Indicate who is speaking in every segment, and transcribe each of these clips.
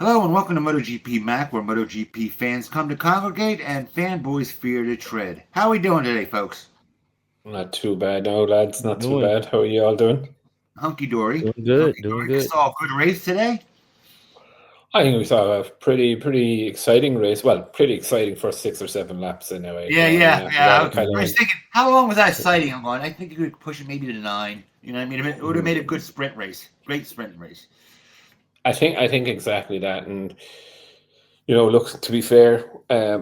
Speaker 1: Hello and welcome to MotoGP Mac, where MotoGP fans come to congregate and fanboys fear to tread. How are we doing today, folks?
Speaker 2: Not too bad, no, lads. Not too
Speaker 3: Doing
Speaker 2: bad. How are you all doing?
Speaker 1: Hunky dory.
Speaker 3: doing good, doing
Speaker 1: We
Speaker 3: good.
Speaker 1: saw a good race today.
Speaker 2: I think we saw a pretty exciting race. Well, pretty exciting first 6 or 7 laps anyway.
Speaker 1: Yeah. I
Speaker 2: Kind
Speaker 1: was thinking, how long was that exciting? I'm going, I think you could push it maybe to 9. You know what I mean? It would have made a good sprint race. Great sprint race.
Speaker 2: I think exactly that. And look, to be fair,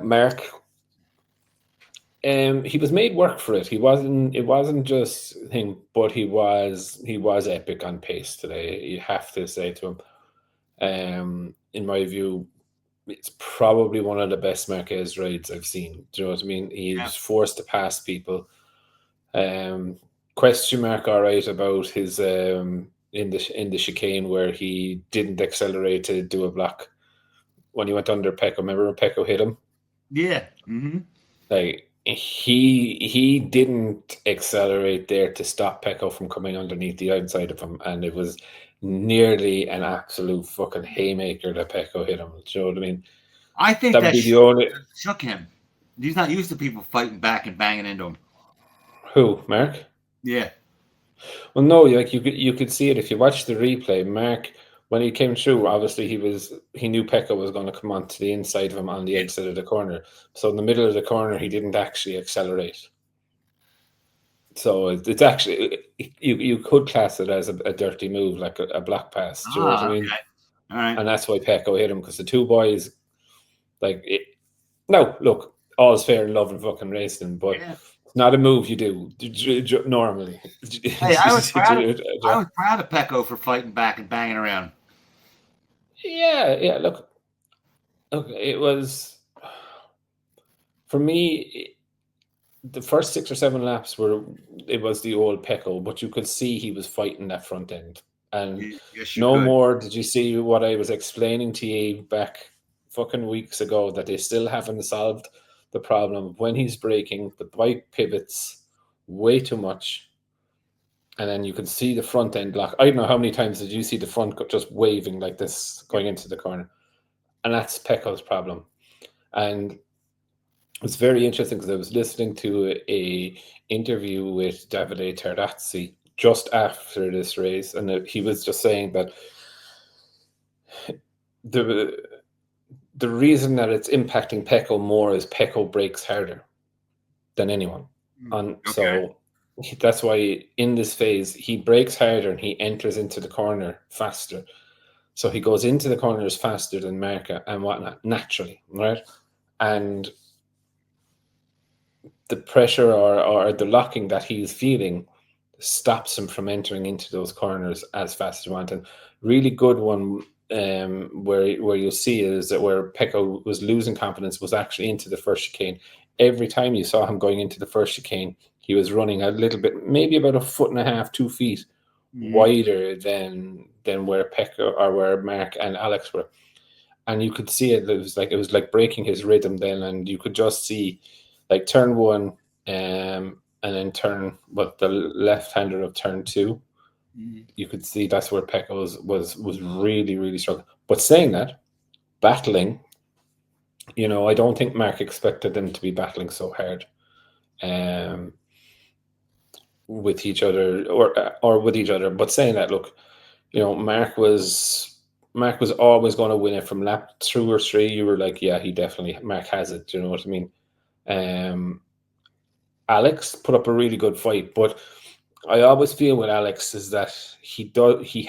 Speaker 2: Mark, he was made work for it. He wasn't. It wasn't just him, but he was epic on pace today. You have to say to him. In my view, it's probably one of the best Marquez rides I've seen. Do you know what I mean? He was forced to pass people. Question mark, all right, about his in the chicane where he didn't accelerate to do a block when he went under Pecco. Remember when Pecco hit him?
Speaker 1: Yeah. Mm-hmm.
Speaker 2: Like he didn't accelerate there to stop Pecco from coming underneath the outside of him, and it was nearly an absolute fucking haymaker that Pecco hit him. Do you know what I mean?
Speaker 1: I think
Speaker 2: that would be the only.
Speaker 1: Shook him. He's not used to people fighting back and banging into him.
Speaker 2: Who, Mark?
Speaker 1: Yeah.
Speaker 2: Well, no, like you could see it if you watch the replay. Mark, when he came through, obviously he knew Pecco was going to come onto the inside of him on the exit of the corner. So in the middle of the corner, he didn't actually accelerate. So it's actually you could class it as a dirty move, like a block pass. Do you know what I mean?
Speaker 1: Okay. All right.
Speaker 2: And that's why Pecco hit him, because the two boys, like it. No, look, all's fair in love and fucking racing, but it's not a move you do normally.
Speaker 1: Hey, I was proud of Pecco for fighting back and banging around.
Speaker 2: Yeah. Look, it was for me. The first 6 or 7 laps it was the old Pecco, but you could see he was fighting that front end. And more did you see what I was explaining to you back fucking weeks ago, that they still haven't solved the problem when he's braking. The bike pivots way too much, and then you can see the front end lock. I don't know how many times did you see the front just waving like this going into the corner, and that's Pecco's problem. And it's very interesting because I was listening to a interview with Davide Tardazzi just after this race, and he was just saying that the reason that it's impacting Pecco more is Pecco brakes harder than anyone. So that's why in this phase he brakes harder and he enters into the corner faster. So he goes into the corners faster than Marca and whatnot, naturally, right? And the pressure or the locking that he's feeling stops him from entering into those corners as fast as you want. And really good one where you'll see is that where Pecco was losing confidence was actually into the first chicane. Every time you saw him going into the first chicane, he was running a little bit, maybe about 1.5 feet, 2 feet wider than where Pecco or where Mark and Alex were. And you could see it. It was like breaking his rhythm then, and you could just see like turn 1 and then turn the left-hander of turn 2. You could see that's where Pecco was really, really struggling. But saying that, battling, I don't think Mark expected them to be battling so hard with each other or with each other. But saying that, look, Mark was always going to win it from lap 2 or 3. You were like, yeah, Mark has it. Do you know what I mean? Alex put up a really good fight, but I always feel with Alex is that he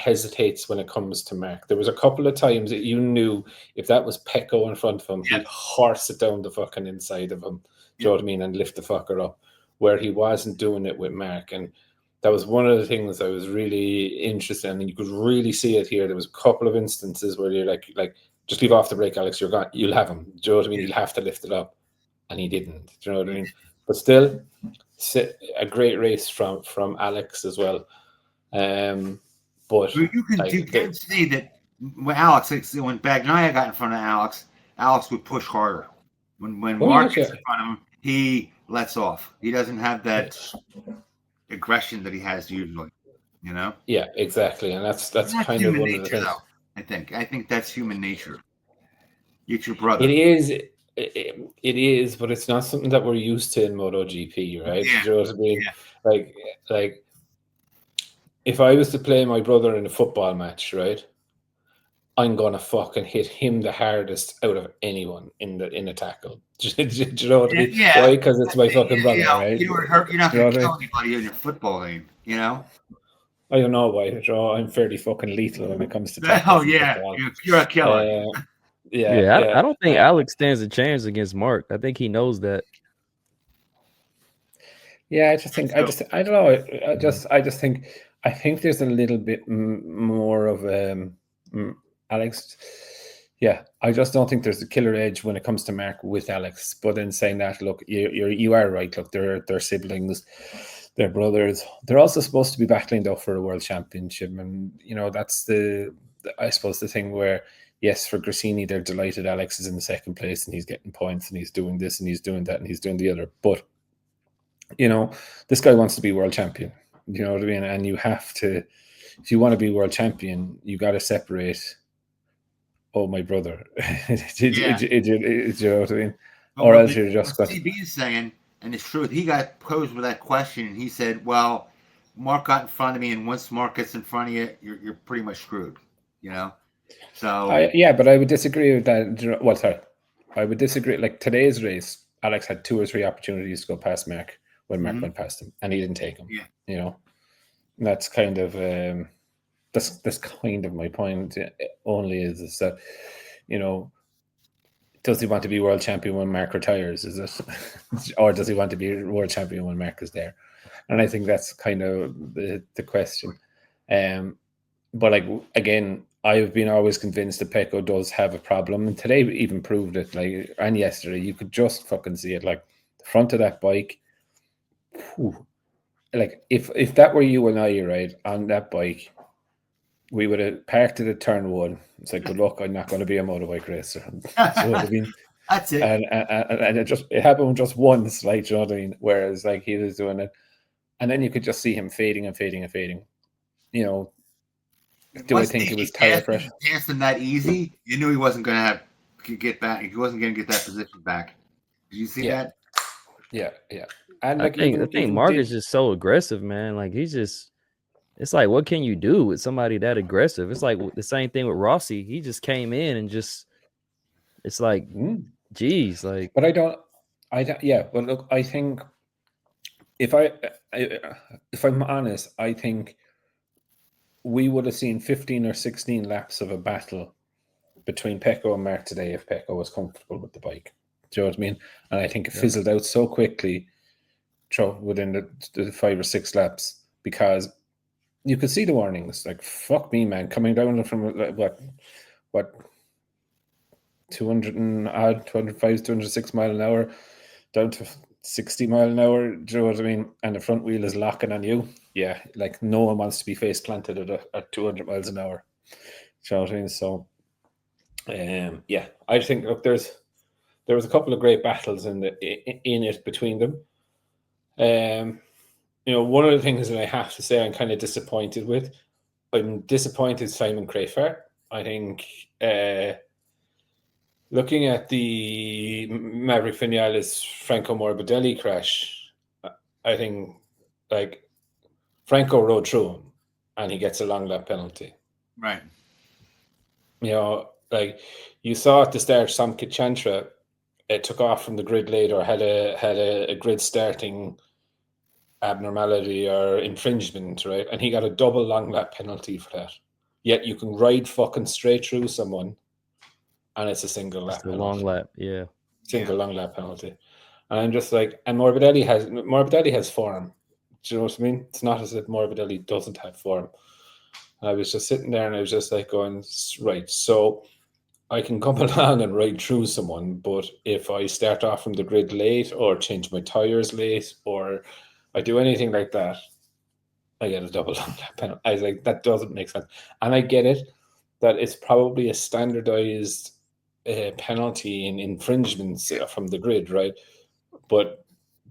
Speaker 2: hesitates when it comes to Mark. There was a couple of times that you knew if that was Pecco in front of him, he'd horse it down the fucking inside of him. Do you know what I mean? And lift the fucker up, where he wasn't doing it with Mark. And that was one of the things I was really interested in. And you could really see it here. There was a couple of instances where you're like, just leave off the brake, Alex. You're gone. You'll have him. Do you know what I mean? You'll have to lift it up. And he didn't. Do you know what I mean? But still, a great race from Alex as well. But
Speaker 1: you can see that when Alex when Bagnaia got in front of Alex would push harder. When Mark gets in front of him, he lets off. He doesn't have that aggression that he has usually.
Speaker 2: Yeah, exactly, and that's kind of one of the things.
Speaker 1: I think that's human nature. It's your brother.
Speaker 2: It is. It is, but it's not something that we're used to in MotoGP, right?
Speaker 1: Yeah.
Speaker 2: Do you know what I mean?
Speaker 1: Yeah.
Speaker 2: Like, if I was to play my brother in a football match, right, I'm gonna fucking hit him the hardest out of anyone in a tackle. Do you know what I mean?
Speaker 1: Yeah.
Speaker 2: Why? Because it's my fucking brother, right?
Speaker 1: You don't hurt. You're not
Speaker 2: You know
Speaker 1: going to
Speaker 2: what I
Speaker 1: kill
Speaker 2: mean?
Speaker 1: anybody in your football game. You know.
Speaker 2: I don't know why. I'm fairly fucking lethal when it comes to
Speaker 1: Oh
Speaker 2: tackles and
Speaker 1: yeah,
Speaker 2: football.
Speaker 1: you're a killer.
Speaker 2: Yeah.
Speaker 3: I don't think Alex stands a chance against Mark. I think he knows that.
Speaker 2: Yeah, I don't know. I think there's a little bit more of Alex. Yeah, I just don't think there's a killer edge when it comes to Mark with Alex. But in saying that, look, you are right. Look, they're siblings, they're brothers. They're also supposed to be battling though for a world championship, and that's I suppose the thing where. Yes, for Grassini, they're delighted Alex is in the second place and he's getting points and he's doing this and he's doing that and he's doing the other. But this guy wants to be world champion. You know what I mean? And you have to, if you want to be world champion, you got to separate. Oh, my brother. Do you know what I mean? Or else you're just
Speaker 1: what CB is saying, and it's true. He got posed with that question, and he said, "Well, Mark got in front of me, and once Mark gets in front of you, you're pretty much screwed." So
Speaker 2: but I would disagree with that. Well, sorry, I would disagree. Like today's race, Alex had 2 or 3 opportunities to go past Mark when Mark went past him, and he didn't take them.
Speaker 1: Yeah,
Speaker 2: and that's kind of that's kind of my point. Only is that does he want to be world champion when Mark retires? Is it, or does he want to be world champion when Mark is there? And I think that's kind of the question. But like again, I've been always convinced that Pecco does have a problem, and today even proved it. Like, and yesterday, you could just fucking see it. Like the front of that bike. Whew, like if that were you and I, right, on that bike, we would have parked it at turn 1. It's like, good luck, I'm not going to be a motorbike racer. You know what I mean?
Speaker 1: That's it.
Speaker 2: And it happened just once, like, you know what I mean? Whereas like he was doing it, and then you could just see him fading and fading and fading. Do I think it was tire pressure?
Speaker 1: Passed him that easy, you knew he wasn't going to get back. He wasn't going to get that position back. Did you see that?
Speaker 2: Yeah. And like,
Speaker 3: I think Mark is just so aggressive, man. Like it's like, what can you do with somebody that aggressive? It's like the same thing with Rossi. He just came in and it's like, geez, like.
Speaker 2: But I don't. Yeah. Well, look, I think if I'm honest, I think we would have seen 15 or 16 laps of a battle between Pecco and Mark today if Pecco was comfortable with the bike. Do you know what I mean? And I think it fizzled out so quickly within the 5 or 6 laps because you could see the warnings. Like, fuck me, man, coming down from what 205, 206 mile an hour down to 60 mile an hour. Do you know what I mean? And the front wheel is locking on you. Yeah, like no one wants to be face planted at 200 miles an hour. Do you know what I mean? So, I think look, there was a couple of great battles in it between them. One of the things that I have to say I'm kind of disappointed with. I'm disappointed Simon Crafar. I think looking at the Maverick Vinales Franco Morbidelli crash, I think like Franco rode through him and he gets a long lap penalty.
Speaker 1: Right.
Speaker 2: Like you saw at the start, Sam Kichantra took off from the grid later, had a grid starting abnormality or infringement, right? And he got a double long lap penalty for that. Yet you can ride fucking straight through someone and it's a single lap penalty.
Speaker 3: Long lap, yeah.
Speaker 2: Long lap penalty. And I'm just like, and Morbidelli has form. Do you know what I mean? It's not as if Morbidelli doesn't have form. And I was just sitting there and I was just like going, right, so I can come along and ride through someone, but if I start off from the grid late or change my tires late or I do anything like that, I get a double long lap penalty. I was like, that doesn't make sense. And I get it, that it's probably a standardized penalty in infringements from the grid, right? But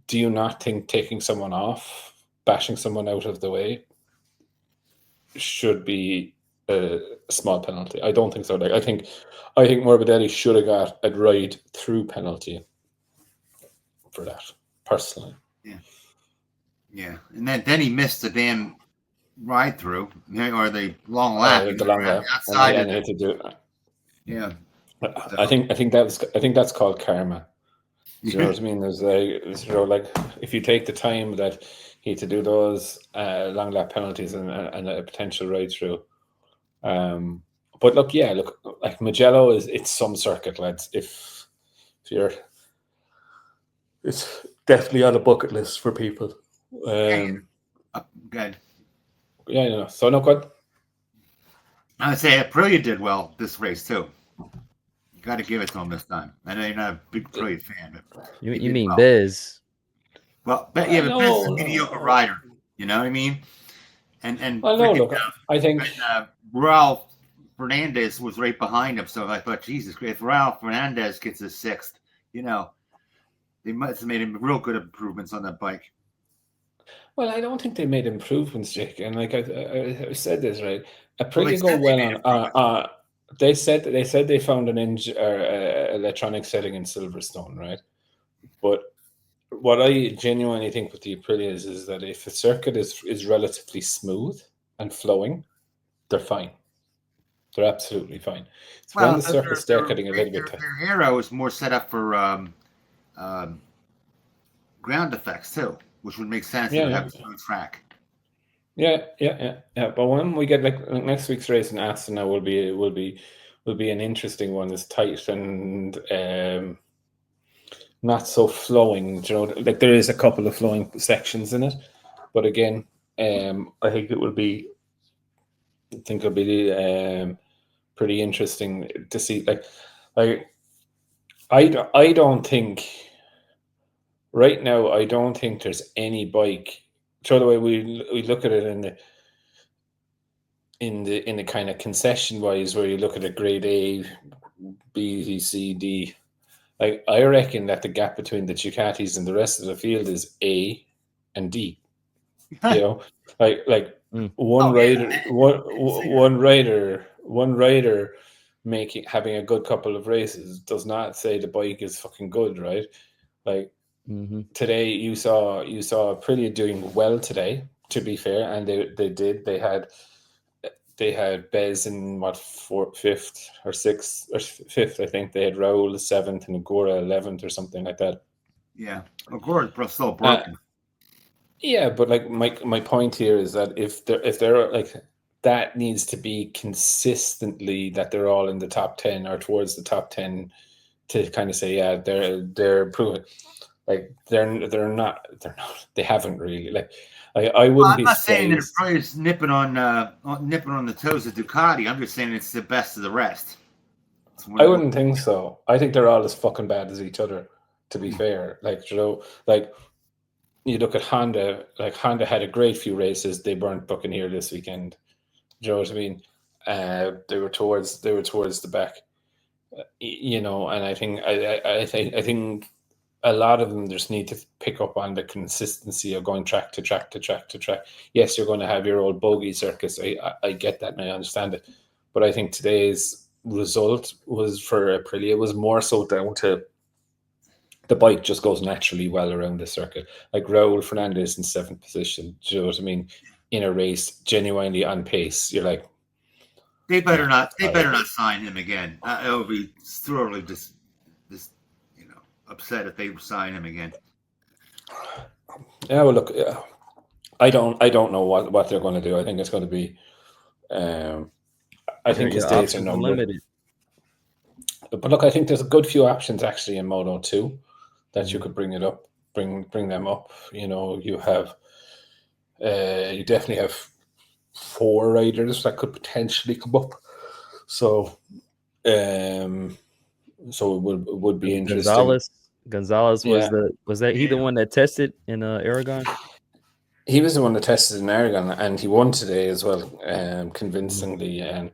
Speaker 2: do you not think taking someone off, bashing someone out of the way should be a small penalty. I don't think so. Like I think Morbidelli should have got a ride through penalty for that, personally.
Speaker 1: Yeah. And then he missed the damn ride through, or the long lap.
Speaker 2: The long lap.
Speaker 1: Outside
Speaker 2: and he had to do it.
Speaker 1: Yeah. So.
Speaker 2: I think that's called karma. Do you know what I mean? There's like if you take the time that he had to do those long lap penalties and a potential ride through. But look, like Mugello it's some circuit, lads. If you're, it's definitely on a bucket list for people.
Speaker 1: Good.
Speaker 2: Yeah, so no good.
Speaker 1: I would say Aprilia did well this race too. You got to give it to him this time. I know you're not a big Aprilia fan, but
Speaker 3: you mean Bez?
Speaker 1: Well, but Bez is a mediocre rider. You know what I mean? And
Speaker 2: I know. Look, I think
Speaker 1: Ralph Fernandez was right behind him, so I thought, Jesus, if Ralph Fernandez gets a sixth, they must have made him real good improvements on that bike.
Speaker 2: Well, I don't think they made improvements, Jake. And like I said this, right? Aprilia go well on. They said they found an electronic setting in Silverstone, right? But what I genuinely think with the Aprilia is that if the circuit is relatively smooth and flowing, they're fine. They're absolutely fine. It's when the circuits start getting a little bit tight.
Speaker 1: Their aero is more set up for ground effects too, which would make sense to have a smooth track.
Speaker 2: Yeah. But when we get like next week's race in Assen, now will be an interesting one. It's tight and not so flowing. Like there is a couple of flowing sections in it, but again, I think it'll be pretty interesting to see. I don't think right now. I don't think there's any bike. So the way we look at it in the kind of concession wise, where you look at a grade A, B, C, D. Like I reckon that the gap between the Ducatis and the rest of the field is A and D. One rider having a good couple of races does not say the bike is fucking good, right? Like today you saw Aprilia doing well today, to be fair, and they did. They had Bez in fifth or sixth or fifth, I think. They had Raul 7th and Agora 11th or something like that.
Speaker 1: Yeah, Agora's still broken.
Speaker 2: Yeah, but like my point here is that if they're like, that needs to be consistently that they're all in the top 10 or towards the top 10 to kind of say, yeah, they're improving. Like they're not. They haven't really. Like I wouldn't be.
Speaker 1: I'm not saying that Aprilia's nipping on the toes of Ducati. I'm just saying it's the best of the rest.
Speaker 2: I wouldn't think so. I think they're all as fucking bad as each other. To be fair, like you look at Honda. Like Honda had a great few races. They weren't booking here this weekend. Do you know what I mean? They were towards the back. And I think a lot of them just need to pick up on the consistency of going track to track to track to track. Yes, you're going to have your old bogey circus. I get that and I understand it. But I think today's result was for Aprilia was more so down to the bike just goes naturally well around the circuit. Like Raul Fernandez in 7th position. Do you know what I mean? In a race, genuinely on pace. You're like,
Speaker 1: they better not sign him again. It would be thoroughly just upset if they sign him again.
Speaker 2: Yeah, well, look, I don't know what they're going to do. I think it's going to be. I think his days are numbered. But look, I think there's a good few options actually in Moto 2 that you could bring them up. You have, you definitely have 4 riders that could potentially come up. So, it would be interesting.
Speaker 3: Gonzalez was he the one that tested in Aragon?
Speaker 2: He was the one that tested in Aragon, and he won today as well, convincingly. And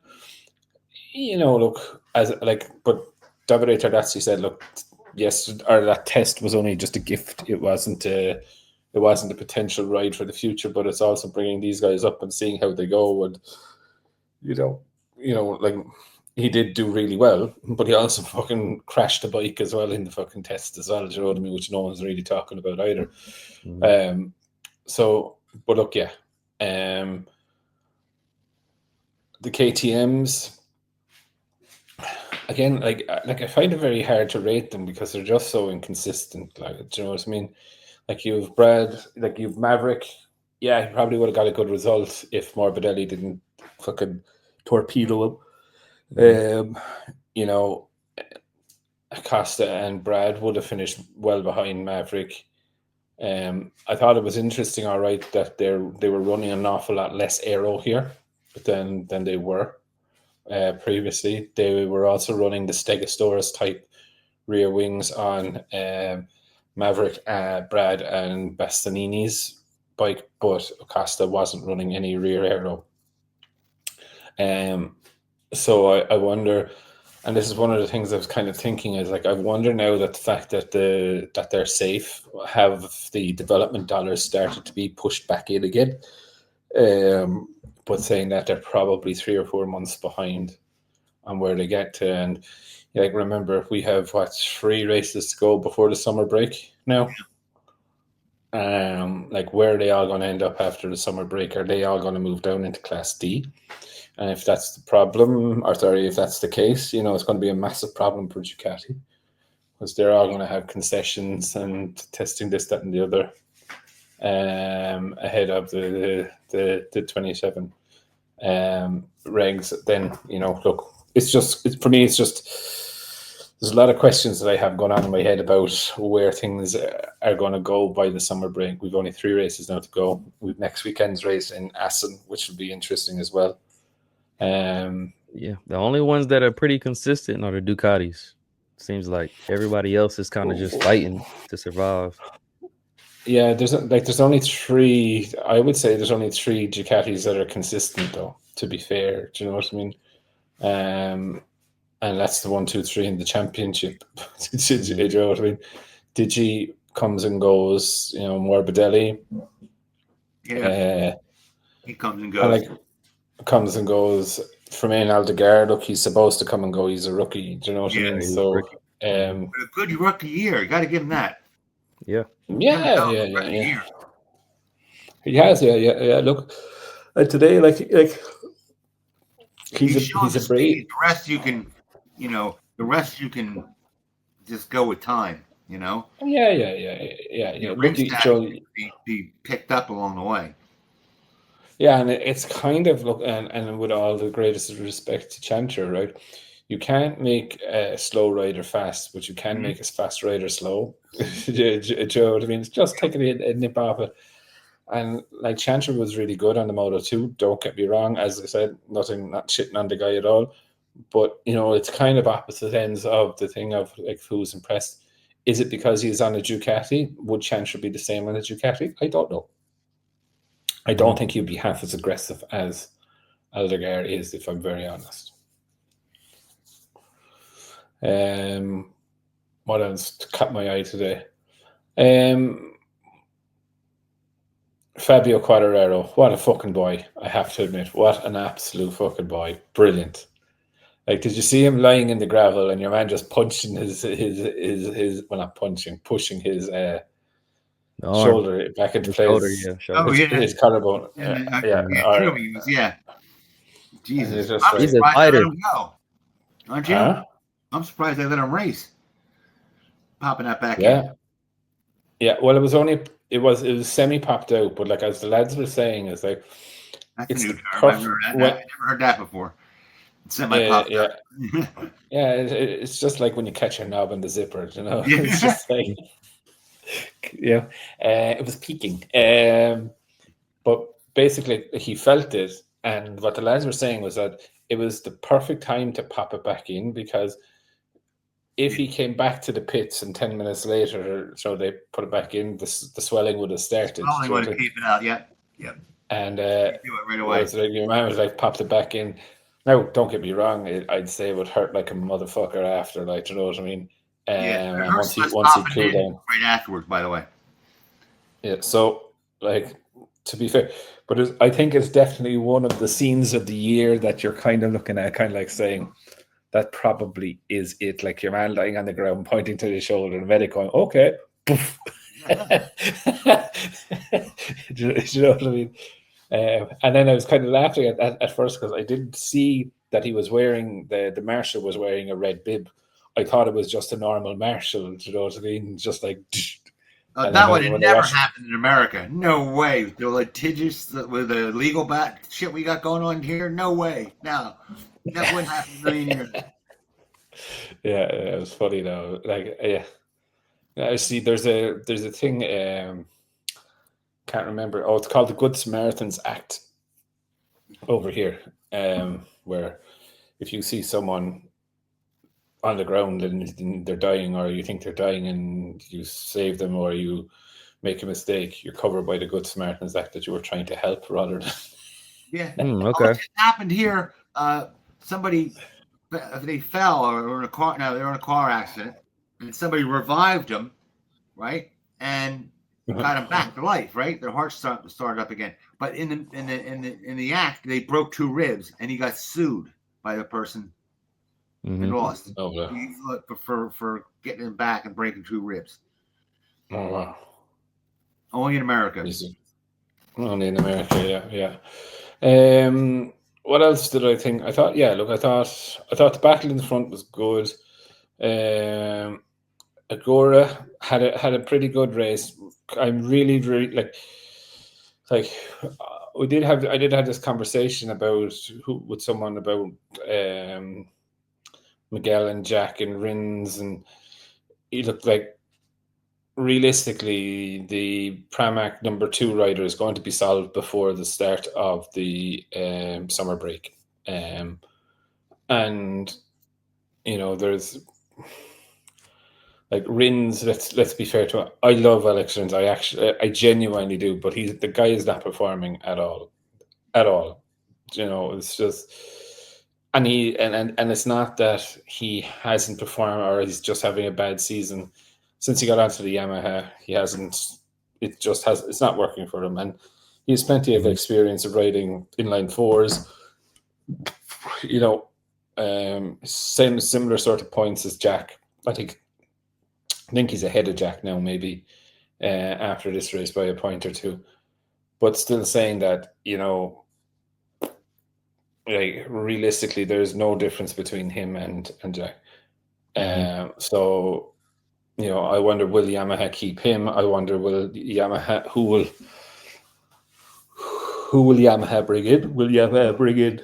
Speaker 2: look, but Davide Tardazzi said, look, yes, that test was only just a gift. It wasn't a potential ride for the future, but it's also bringing these guys up and seeing how they go. And like he did do really well, but he also fucking crashed the bike as well in the fucking test as well. Do you know what I mean? Which no one's really talking about either.
Speaker 3: Mhm.
Speaker 2: So, but look, yeah, the KTM's again, like I find it very hard to rate them because they're just so inconsistent. Like, do you know what I mean? Like you've Brad, like you've Maverick. Yeah, he probably would have got a good result if Morbidelli didn't fucking torpedo him. You know, Acosta and Brad would have finished well behind Maverick. I thought it was interesting, all right, that they were running an awful lot less aero here than they were previously. They were also running the Stegosaurus type rear wings on Maverick, Brad, and Bastianini's bike, but Acosta wasn't running any rear aero. So I wonder, and this is one of the things I was kind of thinking is like I wonder now that the fact that they're safe, have the development dollars started to be pushed back in again, but saying that they're probably 3 or 4 months behind on where they get to. And like remember, we have 3 races to go before the summer break now. Like where are they all going to end up after the summer break? Are they all going to move down into Class D? And if that's the problem, if that's the case, it's going to be a massive problem for Ducati because they're all going to have concessions and testing this, that, and the other ahead of the 27 regs. Then look, for me, it's just there's a lot of questions that I have going on in my head about where things are going to go by the summer break. We've only 3 races now to go. We've next weekend's race in Assen, which will be interesting as well.
Speaker 3: Yeah, the only ones that are pretty consistent are the Ducatis. Seems like everybody else is kind of just fighting to survive.
Speaker 2: Yeah, there's only 3. I would say there's only 3 Ducatis that are consistent, though. To be fair, do you know what I mean? And that's the 1, 2, 3 in the championship. Do you know what I mean? Digi comes and goes. Morbidelli.
Speaker 1: Yeah, he comes and goes.
Speaker 2: Comes and goes. Fermin Aldegar, look, he's supposed to come and go. He's a rookie. Do you know what I mean? So,
Speaker 1: a good rookie year. You got to give him that.
Speaker 2: Yeah.
Speaker 1: He
Speaker 2: has, yeah. Look, today, he's a brave.
Speaker 1: The rest you can, you can just go with time.
Speaker 2: Yeah.
Speaker 1: Look, be picked up along the way.
Speaker 2: Yeah, and it's kind of and with all the greatest respect to Chanter, right? You can't make a slow rider fast, but you can make a fast rider slow. Do you know what I mean? It's just taking a nip off it. And like Chanter was really good on the Moto 2. Don't get me wrong. As I said, not shitting on the guy at all. But it's kind of opposite ends of the thing of like who's impressed. Is it because he's on a Ducati? Would Chanter be the same on a Ducati? I don't know. I don't think he'd be half as aggressive as Aldegar is, if I'm very honest. What else caught my eye today? Fabio Quartararo, what a fucking boy! I have to admit, what an absolute fucking boy! Brilliant. Like, did you see him lying in the gravel and your man just punching pushing his shoulder back into place. His collarbone.
Speaker 1: Yeah. Jesus.
Speaker 3: He's a fighter.
Speaker 1: Aren't you? I'm surprised they let him race. Popping that back
Speaker 2: in. Yeah. Well, it was semi popped out, but like as the lads were saying, it's like
Speaker 1: that's a new term. I've never heard that before. Semi popped.
Speaker 2: Yeah. Yeah. It's just like when you catch a knob in the zipper, It's just like. Yeah, it was peaking. But basically, he felt it, and what the lads were saying was that it was the perfect time to pop it back in because if he came back to the pits and 10 minutes later, so they put it back in, the swelling would have started.
Speaker 1: Swelling would have keep it out, yeah.
Speaker 2: And
Speaker 1: do it right away.
Speaker 2: Your man was like, popped it back in. Now, don't get me wrong, I'd say it would hurt like a motherfucker after, like, you know what I mean? Once he cooled down
Speaker 1: right afterwards, by the way.
Speaker 2: Yeah, so like to be fair. But I think it's definitely one of the scenes of the year that you're kind of looking at, kind of like saying, that probably is it. Like your man lying on the ground, pointing to the shoulder, and the medic going, okay. Poof. Do you know what I mean? And then I was kind of laughing at first because I didn't see that he was wearing, the marshal was wearing a red bib. I thought it was just a normal marshal, do you know what I mean? Just like...
Speaker 1: that would have never happened in America. No way. The litigious with the legal shit we got going on here. No way. No, that wouldn't happen in a million years.
Speaker 2: Yeah, it was funny though. Like, yeah, I see. There's a thing. Can't remember. Oh, it's called the Good Samaritans Act over here, where if you see someone on the ground and they're dying, or you think they're dying, and you save them, or you make a mistake, you're covered by the Good Samaritans Act that you were trying to help rather than...
Speaker 1: Yeah.
Speaker 3: Okay.
Speaker 1: It happened here. Somebody, they fell or were in a car. No, they were in a car accident, and somebody revived them, right, and got them back to life. Right, their heart started up again. But in the act, they broke 2 ribs, and he got sued by the person. And lost.
Speaker 2: Oh, wow.
Speaker 1: For getting him back and breaking 2 ribs.
Speaker 2: Oh, wow.
Speaker 1: Only in America.
Speaker 2: Only in America, yeah. What else did I think? I thought the battle in the front was good. Agora had a pretty good race. I'm really, really like I did have this conversation with someone about Miguel and Jack and Rins, and he looked like realistically the Pramac number 2 rider is going to be solved before the start of the summer break. And you know, there's like Rins, let's be fair to him. I love Alex Rins. I genuinely do, but the guy is not performing at all. You know, it's just... And it's not that he hasn't performed or he's just having a bad season. Since he got onto the Yamaha, he hasn't. It's not working for him, and he has plenty of experience of riding inline 4s. You know, similar sort of points as Jack. I think he's ahead of Jack now, maybe after this race by a point or 2. But still saying that, you know, like realistically, there's no difference between him and Jack. So, you know, I wonder, will Yamaha keep him? I wonder, who will Yamaha bring in? Will Yamaha bring in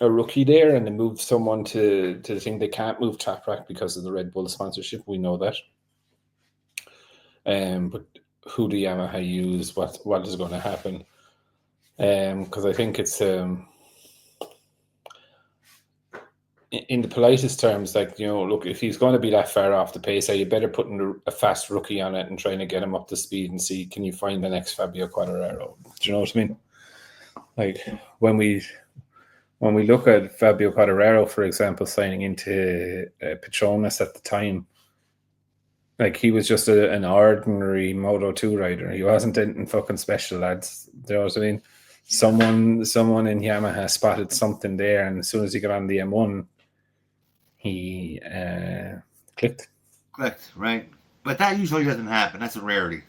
Speaker 2: a rookie there and then move someone to the thing? They can't move Toprak because of the Red Bull sponsorship. We know that. But who do Yamaha use? What is going to happen? Because I think it's in the politest terms, like, you know, look, if he's going to be that far off the pace, you better putting a fast rookie on it and trying to get him up to speed and see, can you find the next Fabio Quartararo? Do you know what I mean? Like when we look at Fabio Quartararo, for example, signing into Petronas at the time, like he was just an ordinary Moto 2 rider. He wasn't anything fucking special, lads. Do you know what I mean? Someone in Yamaha spotted something there, and as soon as he got on the M1, he clicked,
Speaker 1: right? But that usually doesn't happen. That's a rarity.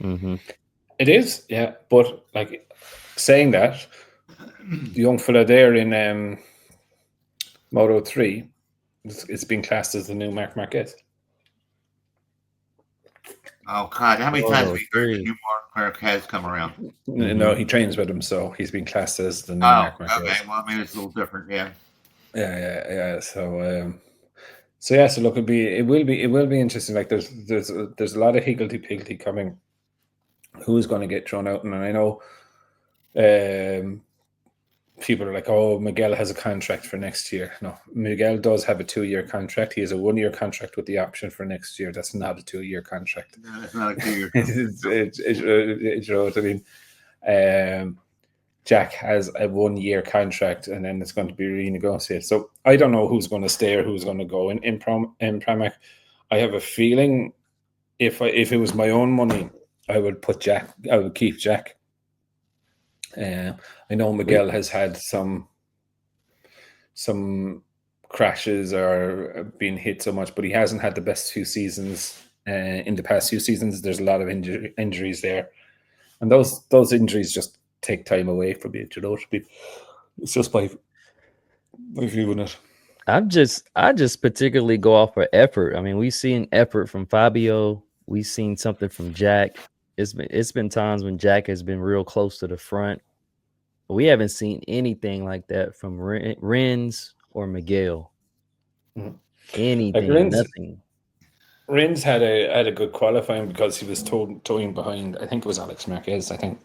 Speaker 2: It is, yeah. But like saying that, the young fella there in Moto 3, it's been classed as the new Marc Marquez.
Speaker 1: Oh God! How many times have we heard the new Marc Marquez come around?
Speaker 2: No, he trains with him, so he's been classed as the new Marc Marquez.
Speaker 1: Okay. Well, maybe it's a little different. Yeah.
Speaker 2: Yeah. So look, it will be interesting. Like there's a lot of higgledy-piggledy coming. Who's going to get thrown out? And I know people are like, oh, Miguel has a contract for next year. No, Miguel does have a 2-year contract. He has a 1-year contract with the option for next year. That's not a 2-year contract.
Speaker 1: No, it's not a 2-year.
Speaker 2: You know what I mean? Jack has a 1-year contract, and then it's going to be renegotiated. So I don't know who's going to stay or who's going to go in Pramac. I have a feeling if it was my own money, I would keep Jack. I know Miguel has had some crashes or been hit so much, but he hasn't had the best few seasons. In the past few seasons, there's a lot of injuries there, and those injuries just take time away from you. You know, it's just my view on it.
Speaker 3: I just particularly go off for effort. I mean, we've seen effort from Fabio. We've seen something from Jack. It's been times when Jack has been real close to the front. But we haven't seen anything like that from Rins or Miguel.
Speaker 2: Mhm.
Speaker 3: Anything, nothing.
Speaker 2: Rins had a good qualifying because he was towing behind. I think it was Alex Marquez. I think.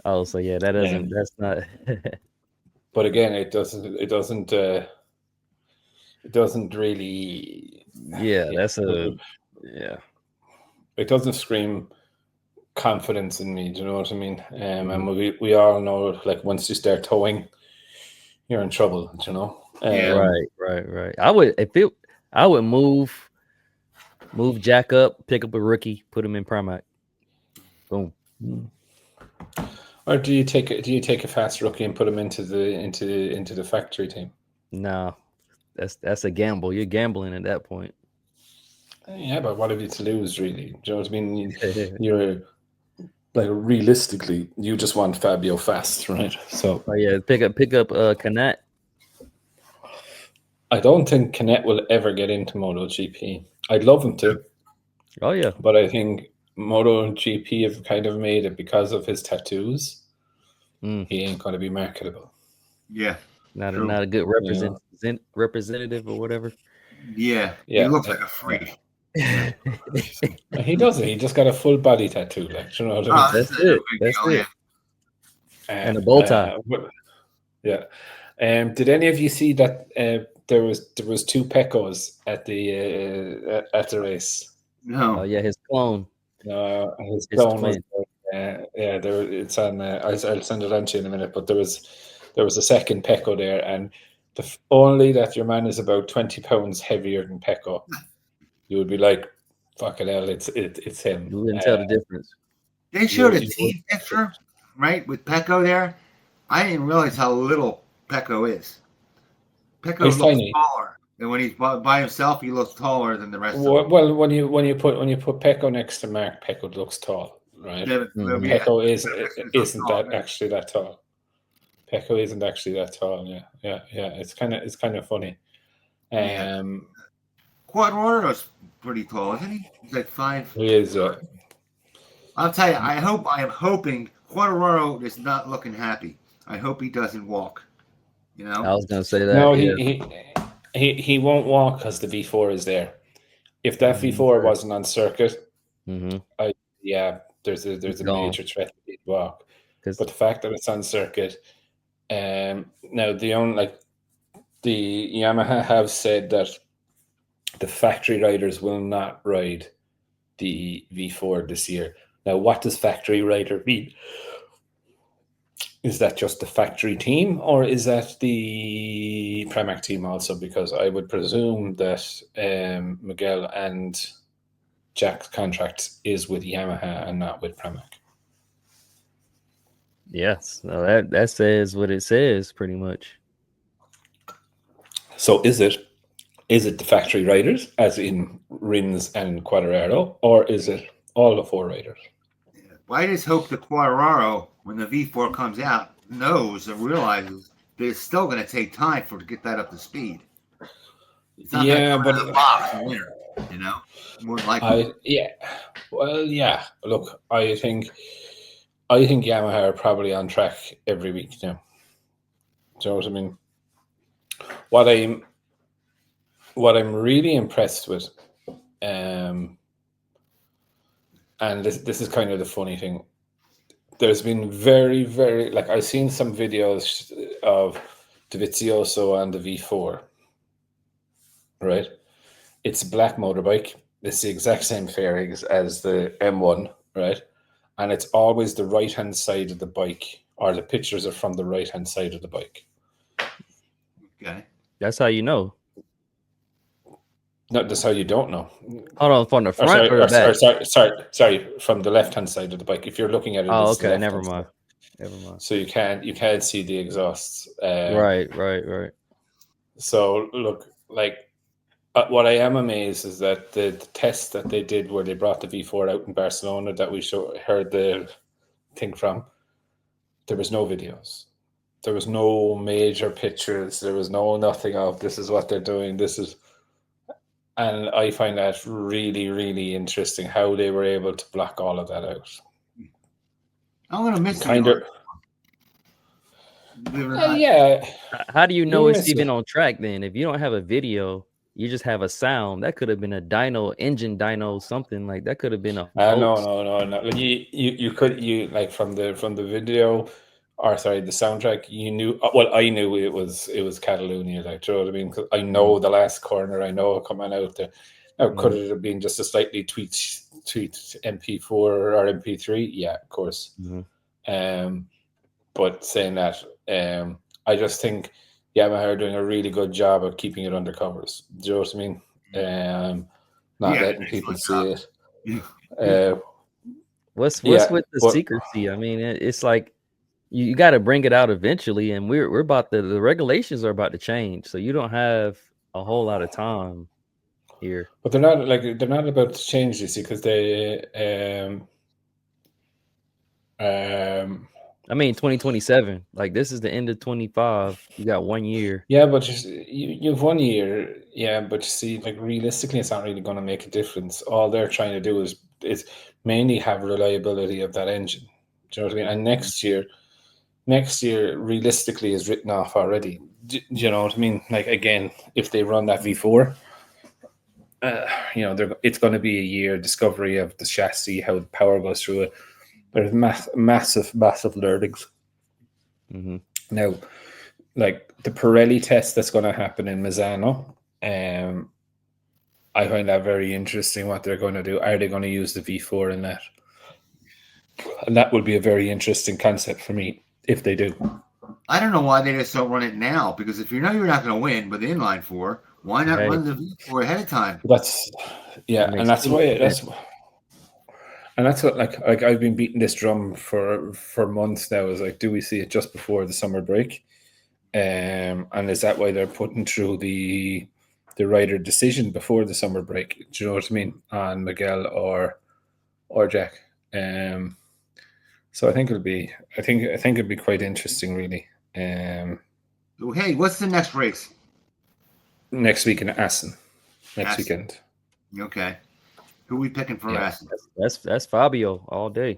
Speaker 3: Oh, so yeah, that doesn't. That's not.
Speaker 2: But again, it doesn't really.
Speaker 3: Yeah, that's yeah.
Speaker 2: It doesn't scream confidence in me. Do you know what I mean? And we all know, like, once you start towing, you're in trouble. You know.
Speaker 3: Right. I would move Jack up, pick up a rookie, put him in Primac. Boom.
Speaker 2: Or do you take a fast rookie and put him into the factory team?
Speaker 3: No, that's a gamble. You're gambling at that point.
Speaker 2: Yeah, but what have you to lose, really? Do you know what I mean? You're like, realistically, you just want Fabio fast, right? So
Speaker 3: pick up Canet.
Speaker 2: I don't think Canet will ever get into MotoGP. I'd love him to.
Speaker 3: Oh yeah,
Speaker 2: but I think MotoGP have kind of made it because of his tattoos. He ain't going to be marketable.
Speaker 1: Yeah,
Speaker 3: not a good representative or whatever.
Speaker 1: Yeah, he looks like a freak.
Speaker 2: He doesn't. He just got a full body tattoo, like, you know what I mean?
Speaker 3: That's it.
Speaker 1: Yeah.
Speaker 3: And a bow tie.
Speaker 2: Yeah. Did any of you see that there was 2 Pecos at the race?
Speaker 1: No.
Speaker 3: Oh yeah, his clone.
Speaker 2: His clone was it's on. I'll send it on to you in a minute. But there was a second Pecco there, and only that your man is about 20 pounds heavier than Pecco, you would be like, "Fucking hell, it's him."
Speaker 3: You wouldn't tell the difference.
Speaker 1: They showed a team picture, right, with Pecco there. I didn't realize how little Pecco is. Pecco looks taller, and when he's by himself, he looks taller than the rest of them.
Speaker 2: Well, when you put Pecco next to Mark, Pecco looks tall, right? Pecco isn't that actually that tall. Pecco isn't actually that tall. Yeah. It's kind of funny.
Speaker 1: Quadraro's pretty tall, isn't he? He's like 5.
Speaker 2: He is.
Speaker 1: I'll tell you. I am hoping Quadraro is not looking happy. I hope he doesn't walk. You know.
Speaker 3: I was gonna say that.
Speaker 2: No, he won't walk because the V4 is there. If that V4 wasn't on circuit, there's a major threat that he'd walk. But the fact that it's on circuit, now the Yamaha have said that the factory riders will not ride the V4 this year. Now, what does factory rider mean? Is that just the factory team, or is that the Pramac team also? Because I would presume that Miguel and Jack's contract is with Yamaha and not with Pramac.
Speaker 3: Yes, no, that says what it says, pretty much.
Speaker 2: So is it the factory riders, as in Rins and Quadraro, or is it all the 4 riders?
Speaker 1: Well, I just hope the Quadraro, when the V4 comes out, knows and realizes that it's still going to take time to get that up to speed. It's not but the box winner, you know, more likely. Look,
Speaker 2: I think Yamaha are probably on track every week now. Do you know what I mean? What I'm really impressed with, and this is kind of the funny thing, there's been very, very, like, I've seen some videos of Dovizioso on the V4, right? It's a black motorbike. It's the exact same fairings as the M1, right? And it's always the right-hand side of the bike, or the pictures are from the right-hand side of the bike.
Speaker 1: Okay.
Speaker 3: That's how you know.
Speaker 2: No, that's how you don't know.
Speaker 3: Hold on, from the front or the back?
Speaker 2: Sorry, from the left-hand side of the bike. If you're looking at it,
Speaker 3: okay, never mind. Never mind.
Speaker 2: So you can't see the exhausts.
Speaker 3: Right.
Speaker 2: So look, like what I am amazed is that the test that they did where they brought the V4 out in Barcelona that we heard the thing from, there was no videos. There was no major pictures. There was nothing of this is what they're doing. And I find that really, really interesting how they were able to block all of that out.
Speaker 1: I'm gonna miss
Speaker 2: Kind of.
Speaker 1: Yeah.
Speaker 3: How do you know it's even on track then? If you don't have a video, you just have a sound. That could have been a engine dyno, something like that. Could have been a.
Speaker 2: No. Like you could like from the video, or sorry, the soundtrack. You knew. Well, I knew it was Catalonia. Like, do you know what I mean? Because I know the last corner. I know it coming out there. Now, could it have been just a slightly tweaked MP4 or MP3? Yeah, of course. But saying that, I just think Yamaha are doing a really good job of keeping it under covers. Do you know what I mean? Not letting people see it.
Speaker 3: What's with the secrecy? I mean, it's like you got to bring it out eventually, and we're about the regulations are about to change, so you don't have a whole lot of time here.
Speaker 2: But they're not about to change, you see, because they
Speaker 3: I mean, 2027. Like, this is the end of 25. You got 1 year.
Speaker 2: Yeah, but you have 1 year. Yeah, but you see, like, realistically, it's not really going to make a difference. All they're trying to do is mainly have reliability of that engine. Do you know what I mean? And next year, realistically, is written off already. Do you know what I mean? Like, again, if they run that V4, it's going to be a year discovery of the chassis, how the power goes through it. There's massive learnings. Now, like the Pirelli test that's going to happen in Misano, I find that very interesting what they're going to do. Are they going to use the V4 in that? And that would be a very interesting concept for me if they do.
Speaker 1: I don't know why they just don't run it now, because if you know you're not going to win with the inline 4, why not run the V4 ahead of time?
Speaker 2: That's what like I've been beating this drum for months now. Is like, do we see it just before the summer break? And is that why they're putting through the rider decision before the summer break? Do you know what I mean? On Miguel or Jack. So I think it'll be quite interesting, really.
Speaker 1: Hey, what's the next race?
Speaker 2: Next week in Assen. Next weekend.
Speaker 1: Okay. Who are we picking for Assen?
Speaker 3: That's Fabio all day.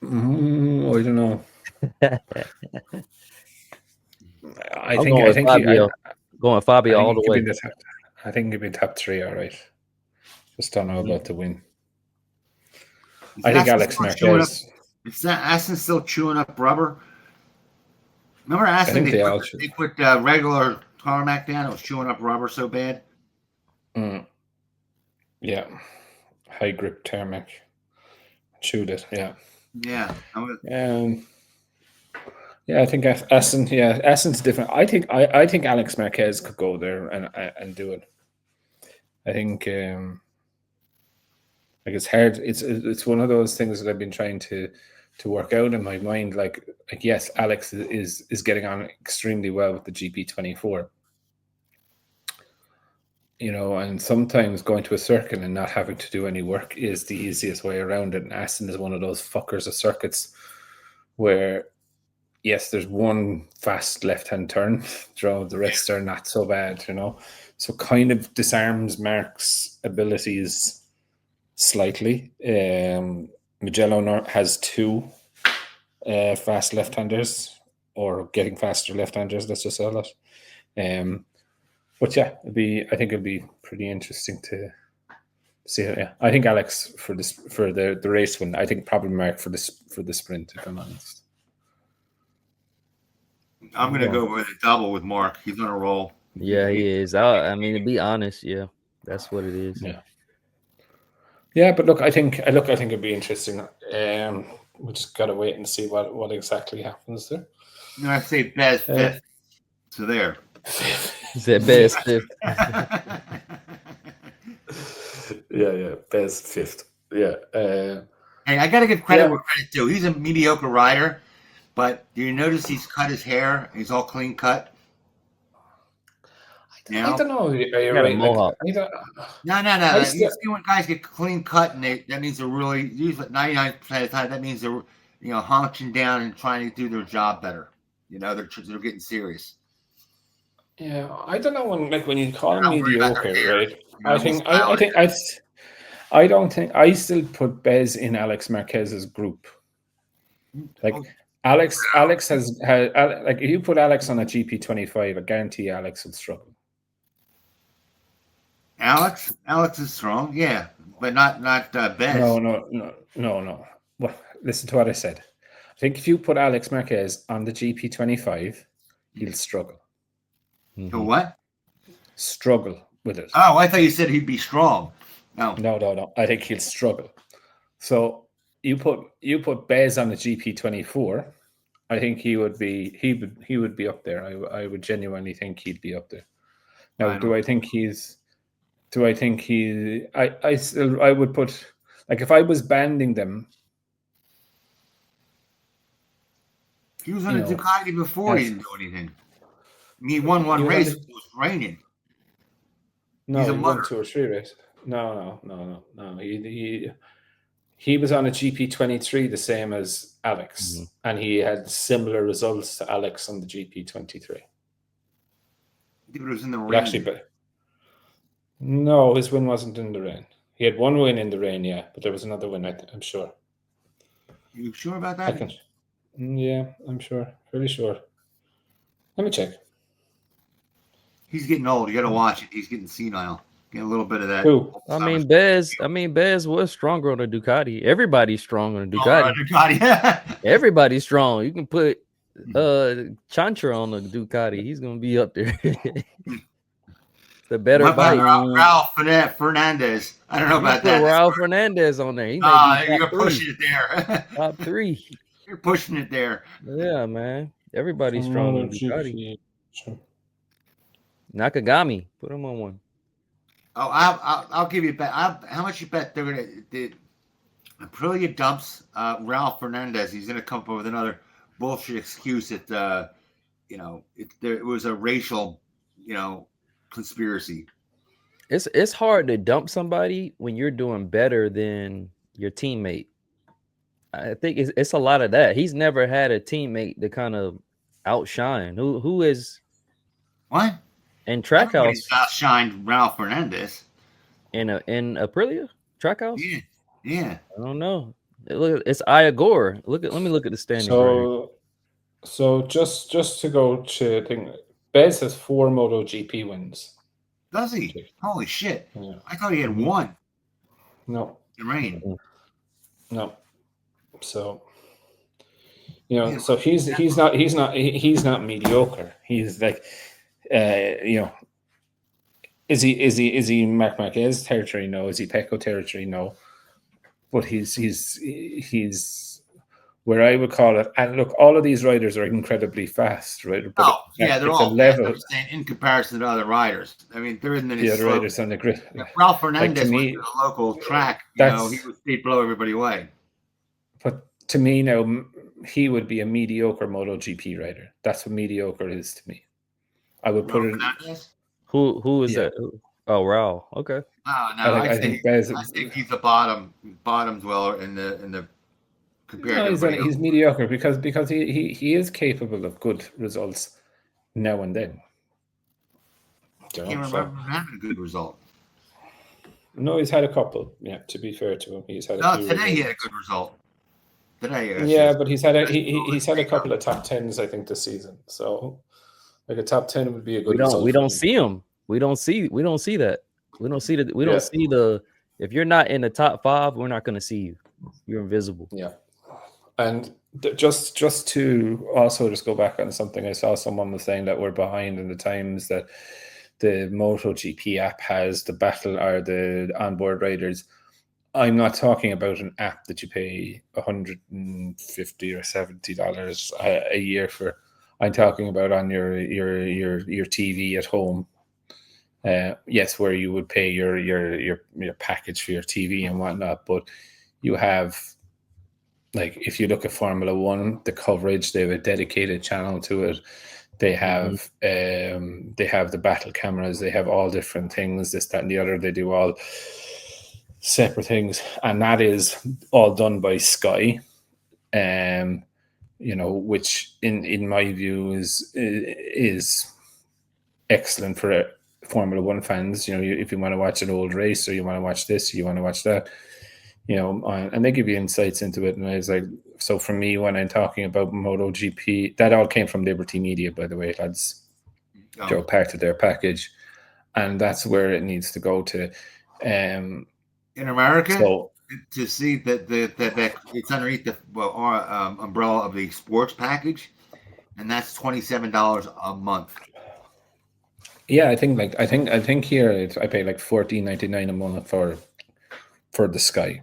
Speaker 2: I don't know. I think
Speaker 3: Fabio. Going Fabio all the way.
Speaker 2: I think he'll be top 3, all right. Just don't know about the win. I think Alex Marquez.
Speaker 1: Is that Assen still chewing up rubber? Remember Assen? They put regular tarmac down. It was chewing up rubber so bad.
Speaker 2: Yeah, high grip tarmac. Chewed it. Yeah.
Speaker 1: Yeah.
Speaker 2: I think Assen. Yeah, Assen's different. I think Alex Marquez could go there and do it. I think like it's hard. It's one of those things that I've been trying to work out in my mind. Like yes, Alex is getting on extremely well with the GP24. And sometimes going to a circuit and not having to do any work is the easiest way around it. And Assen is one of those fuckers of circuits where, yes, there's one fast left-hand turn, the rest are not so bad, So kind of disarms Mark's abilities slightly. Mugello has 2 fast left-handers, or getting faster left-handers, let's just say that. But yeah, I think it'd be pretty interesting to see. Yeah, I think Alex for the race win. I think probably Mark for the sprint, if I'm honest.
Speaker 1: I'm gonna go with a double with Mark. He's on a roll.
Speaker 3: Yeah, he is. I mean, to be honest, yeah, that's what it is.
Speaker 2: Yeah, but look, I think it'd be interesting. We just gotta wait and see what exactly happens there.
Speaker 1: I say best 5th. So there.
Speaker 3: Is that best 5th?
Speaker 2: Yeah, best 5th. Yeah.
Speaker 1: Hey, I got to give credit where credit's due. He's a mediocre rider, but do you notice he's cut his hair? He's all clean cut.
Speaker 2: I don't know. You're
Speaker 3: Got a
Speaker 2: right.
Speaker 3: mohawk.
Speaker 1: No. You see when guys get clean cut, and that means they're really usually 99% of the time. That means they're hunching down and trying to do their job better. They're getting serious.
Speaker 2: Yeah, I don't know when you call him mediocre, right? I don't think I still put Bez in Alex Marquez's group. Like Alex has like if you put Alex on a GP25, I guarantee Alex would struggle.
Speaker 1: Alex is strong, yeah, but not Bez.
Speaker 2: No. Well, listen to what I said. I think if you put Alex Marquez on the GP25, he'll struggle.
Speaker 1: To what?
Speaker 2: Struggle with it.
Speaker 1: Oh, I thought you said he'd be strong.
Speaker 2: No. I think he'll struggle. So you put Bez on the GP24. I think he would be up there. I would genuinely think he'd be up there. Now, I would put, like, if I was banding them.
Speaker 1: He was on a Ducati before. He didn't do anything. He won one race. It was raining.
Speaker 2: No, he won 2 or 3 races. No. He was on a GP23, the same as Alex, and he had similar results to Alex on the GP23.
Speaker 1: I think it was in the rain.
Speaker 2: No, his win wasn't in the rain. He had one win in the rain, yeah, but there was another win, I'm sure.
Speaker 1: You sure about that?
Speaker 2: Yeah, I'm sure. Pretty sure. Let me check.
Speaker 3: He's getting old. You got to watch it. He's getting senile. Getting a little bit of that.
Speaker 2: Who?
Speaker 3: Bez was stronger on a Ducati. Everybody's strong on a Ducati. Everybody's strong. You can put Chantra on a Ducati. He's gonna be up there. The better bike.
Speaker 1: Ralph Fernandez. I don't know about that.
Speaker 3: Ralph Fernandez on there.
Speaker 1: You're pushing it there.
Speaker 3: Top 3.
Speaker 1: You're pushing it there.
Speaker 3: Yeah, man. Everybody's strong on Ducati. Nakagami. Put him on one.
Speaker 1: Oh, I'll give you a bet. How much you bet they're gonna? Aprilia dumps Ralph Fernandez. He's gonna come up with another bullshit excuse that it was a racial conspiracy.
Speaker 3: It's hard to dump somebody when you're doing better than your teammate. I think it's a lot of that. He's never had a teammate to kind of outshine. Who is
Speaker 1: what?
Speaker 3: In Trackhouse,
Speaker 1: outshined Ralph Fernandez.
Speaker 3: In Aprilia Trackhouse.
Speaker 1: Yeah.
Speaker 3: I don't know. It's Iagor. Let me look at the standings.
Speaker 2: So just to go to thing, Bez has 4 MotoGP wins.
Speaker 1: Does he? Holy shit!
Speaker 2: Yeah.
Speaker 1: I thought he had 1.
Speaker 2: No.
Speaker 1: In rain.
Speaker 2: No. So. So he's not mediocre. He's like. Is he Marc Marquez territory? No. Is he Pecco territory? No. But he's where I would call it. And look, all of these riders are incredibly fast, right? But
Speaker 1: they're all level in comparison to other riders. I mean, there isn't any
Speaker 2: other riders on the grid.
Speaker 1: Ralph Fernandez went to the local track. He would blow everybody away.
Speaker 2: But to me now, he would be a mediocre MotoGP rider. That's what mediocre is to me. I would put it.
Speaker 3: Who is that? Oh, Raul. Okay.
Speaker 1: Oh no, I think he's a bottom dweller in the.
Speaker 2: He's mediocre because he is capable of good results now and then.
Speaker 1: I can't remember having a good result.
Speaker 2: No, he's had a couple. Yeah, to be fair to him, he's had.
Speaker 1: Today he had a good result.
Speaker 2: Yeah, but he's had a couple of top 10s, I think, this season. So. Like a top 10 would be a good result.
Speaker 3: We don't see him. We don't see that. We don't see that. We don't see the. If you're not in the top 5, we're not going to see you. You're invisible.
Speaker 2: Yeah. And just to also just go back on something, I saw someone was saying that we're behind in the times that the MotoGP app has the battle or the onboard riders. I'm not talking about an app that you pay $150 or $70 a year for. I'm talking about on your TV at home. Yes, where you would pay your package for your TV and whatnot, but you have like if you look at Formula One, the coverage, they have a dedicated channel to it. They have the battle cameras. They have all different things, this, that, and the other. They do all separate things, and that is all done by Sky. Which in my view is excellent for Formula One fans. If you want to watch an old race, or you want to watch this, or you want to watch that, and they give you insights into it. And it's like, so for me, when I'm talking about MotoGP, that all came from Liberty Media, by the way, lads. They're part of their package, and that's where it needs to go to.
Speaker 1: In America, to see that it's underneath the umbrella of the sports package, and that's $27 a month.
Speaker 2: Yeah, I think here I pay like $14.99 a month for the Sky.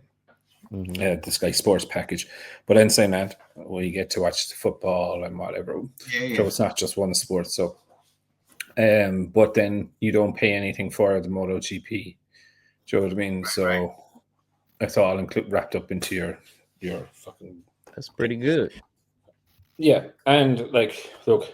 Speaker 2: The Sky Sports package, but then saying that, you get to watch the football and whatever. So it's not just one sport. So, but then you don't pay anything for the MotoGP. Do you know what I mean? So it's all wrapped up into your fucking.
Speaker 3: That's pretty good.
Speaker 2: Yeah, and like, look,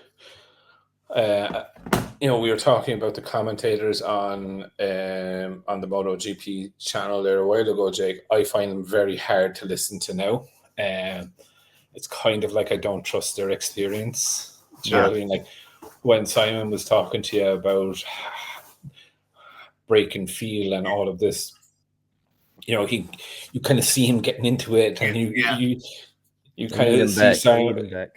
Speaker 2: we were talking about the commentators on the MotoGP channel there a while ago, Jake. I find them very hard to listen to now. It's kind of like I don't trust their experience. Do you know what I mean? Like when Simon was talking to you about break and feel and all of this, you kind of see him getting into it, and you kind of see Simon.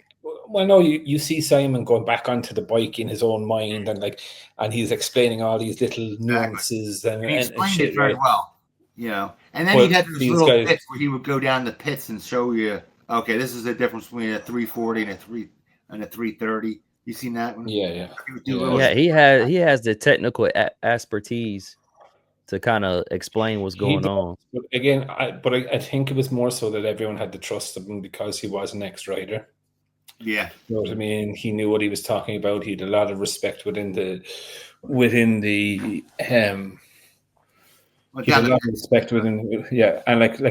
Speaker 2: Well, no, you see Simon going back onto the bike in his own mind, and he's explaining all these little nuances and
Speaker 1: he explained
Speaker 2: shit,
Speaker 1: it very well, And then he'd have these little bits where he would go down the pits and show you, okay, this is the difference between a 340 and a 330. You seen that one?
Speaker 2: Yeah.
Speaker 3: He has the technical expertise to kind of explain what's going on.
Speaker 2: But again, I think it was more so that everyone had the trust of him because he was an ex-rider.
Speaker 1: Yeah,
Speaker 2: you know what I mean. He knew what he was talking about. He had a lot of respect within the and like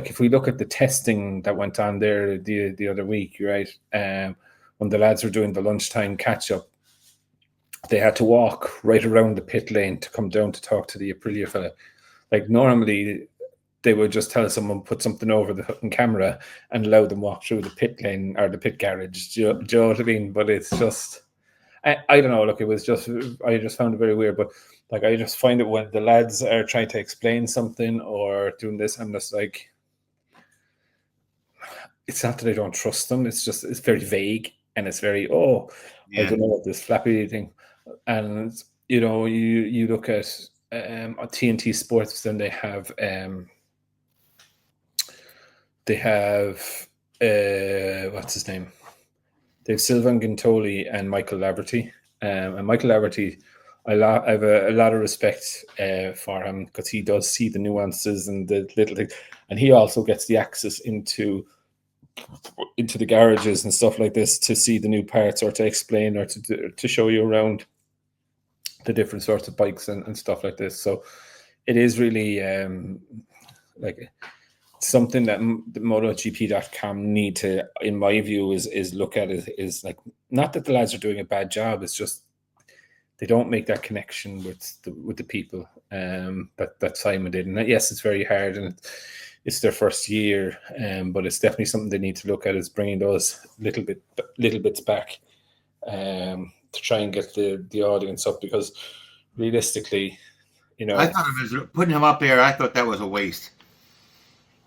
Speaker 2: if we look at the testing that went on there the other week, right? When the lads were doing the lunchtime catch up, they had to walk right around the pit lane to come down to talk to the Aprilia fella. Like normally, they would just tell someone put something over the fucking camera and allow them walk through the pit lane or the pit garage. Do you know what I mean? But it's just, I don't know. Look, I just found it very weird. But like, I just find it when the lads are trying to explain something or doing this, I'm just like, it's not that I don't trust them. It's just, it's very vague and it's very, I don't know what this flappy thing. And, you look at TNT Sports, then they have what's his name? They have Sylvain Gintoli and Michael Laverty. And Michael Laverty, I have a lot of respect for him because he does see the nuances and the little things, and he also gets the access into the garages and stuff like this to see the new parts or to explain or to show you around the different sorts of bikes and stuff like this. So it is really like something that the MotoGP.com need to, in my view, is look at is like, not that the lads are doing a bad job, it's just they don't make that connection with the people that Simon did. And yes, it's very hard and it's their first year, but it's definitely something they need to look at, is bringing those little bits back to try and get the audience up, because realistically,
Speaker 1: I thought it was putting him up there. I thought that was a waste.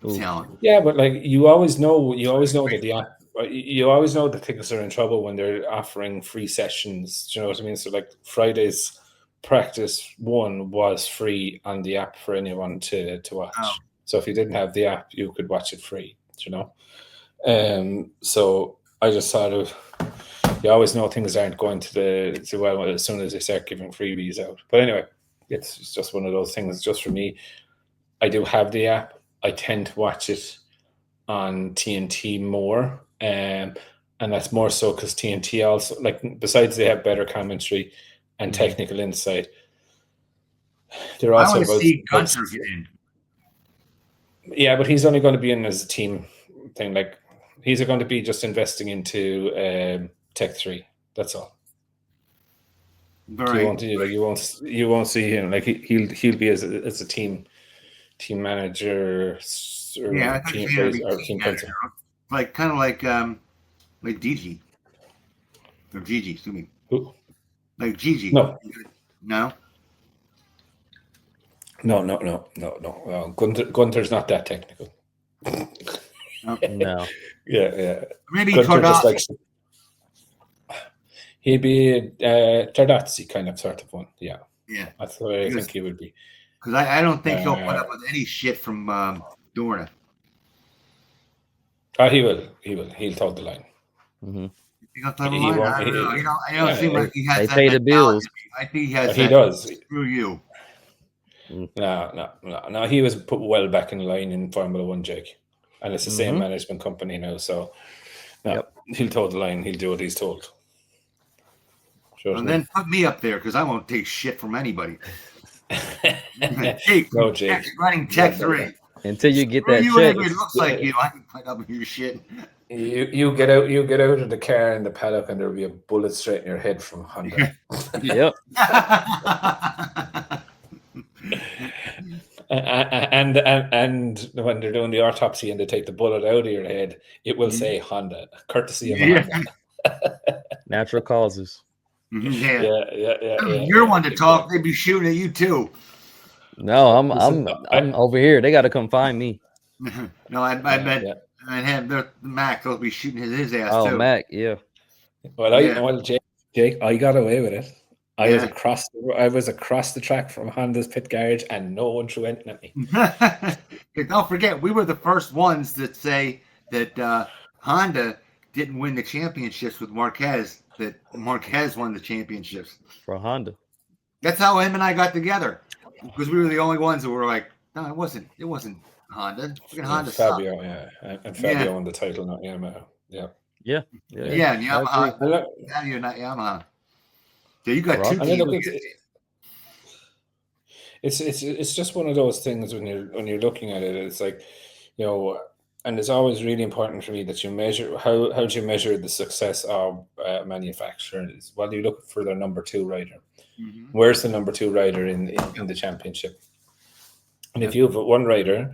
Speaker 1: Talent.
Speaker 2: Yeah, but like you always know that you always know that things are in trouble when they're offering free sessions. Do you know what I mean? So like Friday's practice 1 was free on the app for anyone to watch. Oh. So if you didn't have the app, you could watch it free. So I just sort of, you always know things aren't going to well as soon as they start giving freebies out. But anyway, it's just one of those things. Just for me, I do have the app. I tend to watch it on TNT more, and that's more so because TNT also, like, besides they have better commentary and technical insight, they're also.
Speaker 1: I want to see Gunter get in.
Speaker 2: Yeah, but he's only going to be in as a team thing. Like He's going to be just investing into Tech 3. That's all.
Speaker 1: Right.
Speaker 2: You won't see him like he'll be as a team manager or
Speaker 1: Yeah, I think he's gonna be
Speaker 2: or
Speaker 1: team
Speaker 2: team
Speaker 1: manager.
Speaker 2: principal.
Speaker 1: Kind of like Gigi or Gigi, excuse me.
Speaker 2: Who?
Speaker 1: Like Gigi.
Speaker 2: No.
Speaker 1: No.
Speaker 2: No. Gunther's not that technical.
Speaker 3: No.
Speaker 2: Yeah.
Speaker 1: Maybe
Speaker 2: Gunther just
Speaker 1: Tardazzi.
Speaker 2: He'd be a Tardazzi kind of sort of one. Yeah. That's the way I think he would be.
Speaker 1: Because I don't think he'll put up with any shit from Dorna.
Speaker 2: He will. He'll toe the line.
Speaker 3: Mm-hmm.
Speaker 1: I don't seem like he has.
Speaker 3: They
Speaker 1: that
Speaker 3: pay the bills.
Speaker 1: I think he has.
Speaker 2: He does.
Speaker 1: Screw you.
Speaker 2: No. He was put well back in line in Formula One, Jake, and it's the same management company now. So, he'll toe the line. He'll do what he's told. Sure.
Speaker 1: And then put me up there because I won't take shit from anybody.
Speaker 2: No, Jake.
Speaker 1: Running Tech 3.
Speaker 3: Until you get that
Speaker 1: you
Speaker 3: check.
Speaker 1: It looks like I can put up with your shit.
Speaker 2: You get out of the car in the paddock and there'll be a bullet straight in your head from Honda.
Speaker 3: Yep.
Speaker 2: and when they're doing the autopsy and they take the bullet out of your head, it will say Honda, courtesy of Honda.
Speaker 3: Natural causes.
Speaker 1: Yeah. You're one to talk. They'd be shooting at you too.
Speaker 3: No, I'm over here. They got to come find me.
Speaker 1: No, I bet. And him, the Mac will be shooting his ass too.
Speaker 3: Oh, Mac, yeah.
Speaker 2: Well, Jake, I got away with it. I was across the track from Honda's pit garage, and no one threw anything at me.
Speaker 1: Don't forget, we were the first ones that say that Honda didn't win the championships with Marquez. That Marquez won the championships
Speaker 3: For Honda.
Speaker 1: That's how him and I got together, because we were the only ones that were like, no, it wasn't Honda. Honda
Speaker 2: Fabio, and Fabio won the title, not Yamaha.
Speaker 3: Yeah.
Speaker 1: And Yamaha. Fabio, not Yamaha. So you got two teams.
Speaker 2: It's just one of those things when you're looking at it. It's like, and it's always really important for me that you measure how do you measure the success of manufacturers. Well, you look for their number 2 rider. Mm-hmm. Where's the number 2 rider in the championship? And if you have one rider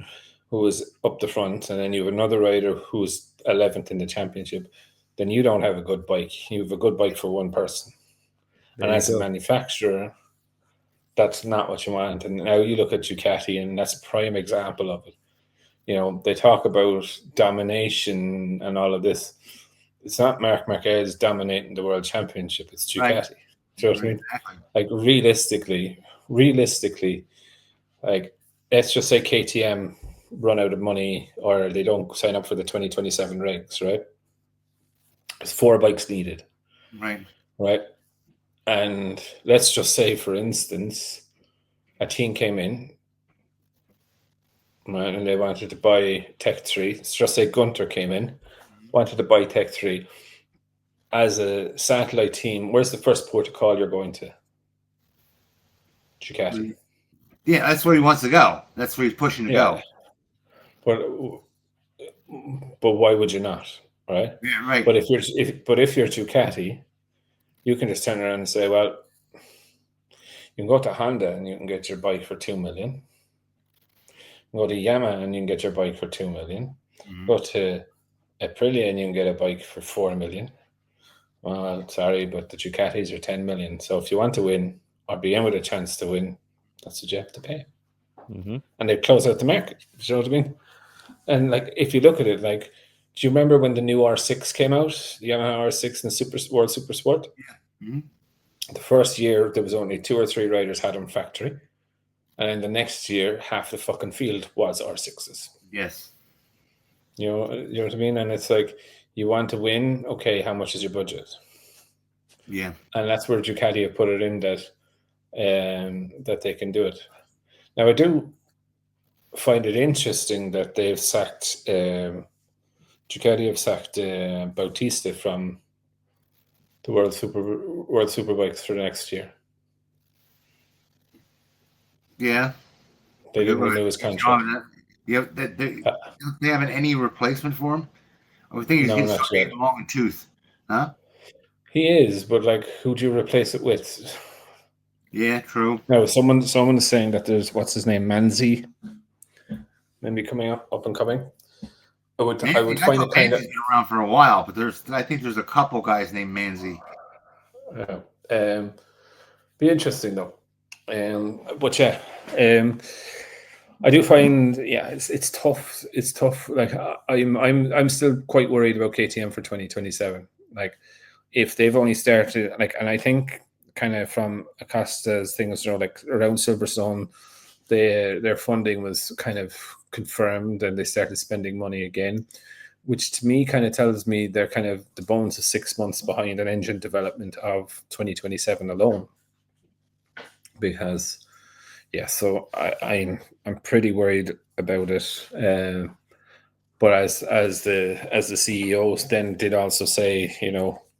Speaker 2: who is up the front, and then you have another rider who's 11th in the championship, then you don't have a good bike. You have a good bike for one person. And as a manufacturer, that's not what you want. And now you look at Ducati, and that's a prime example of it. They talk about domination and all of this. It's not Marc Marquez dominating the world championship. It's Ducati.
Speaker 1: Right.
Speaker 2: Do you know what I mean?
Speaker 1: Exactly.
Speaker 2: Like realistically, like let's just say KTM run out of money or they don't sign up for the 2027 regs, right? There's 4 bikes needed. Right. And let's just say, for instance, a team came in, right, and they wanted to buy Tech 3. Let's just say Gunther came in, wanted to buy Tech 3. As a satellite team, where's the first port of call you're going to? Ducati.
Speaker 1: Yeah, that's where he wants to go. That's where he's pushing to go.
Speaker 2: But why would you not, right?
Speaker 1: Yeah, right.
Speaker 2: But if you're Ducati, you can just turn around and say, well, you can go to Honda and you can get your bike for 2 million. You can go to Yamaha and you can get your bike for 2 million. Mm-hmm. Go to Aprilia and you can get a bike for 4 million. Well, sorry, but the Ducatis are 10 million. So if you want to win or be in with a chance to win, that's what you have to pay.
Speaker 3: Mm-hmm.
Speaker 2: And they close out the market. Do you know what I mean? And like, if you look at it, like, do you remember when the new R6 came out? The Yamaha R6 in the World Super Sport?
Speaker 1: Yeah. Mm-hmm.
Speaker 2: The first year, there was only 2 or 3 riders had them factory. And then the next year, half the fucking field was R6s.
Speaker 1: Yes.
Speaker 2: You know what I mean? And it's like, you want to win? Okay, how much is your budget?
Speaker 1: Yeah.
Speaker 2: And that's where Ducati have put it in that they can do it. Now, I do find it interesting that they've sacked Ducati have sacked Bautista from the World Superbikes for next year.
Speaker 1: Yeah.
Speaker 2: They didn't renew his contract.
Speaker 1: They haven't any replacement for him? I think he's
Speaker 2: No,
Speaker 1: getting
Speaker 2: not
Speaker 1: starting
Speaker 2: yet.
Speaker 1: long in tooth. Huh?
Speaker 2: He is, but like, who do you replace it with?
Speaker 1: Yeah, true.
Speaker 2: No, someone is saying that there's what's his name, Manzi, maybe coming up and coming. I would find it kind of.
Speaker 1: Manzi's been around for a while, but I think there's a couple guys named Manzi.
Speaker 2: Be interesting though. But yeah, I do find it's tough. It's tough. Like I'm still quite worried about KTM for 2027. Like if they've only started and I think kind of from Acosta's things, like around Silverstone, their funding was kind of confirmed and they started spending money again, which to me kind of tells me they're kind of the bones of 6 months behind an engine development of 2027 alone. Because so I'm pretty worried about it. But as the CEOs then did also say,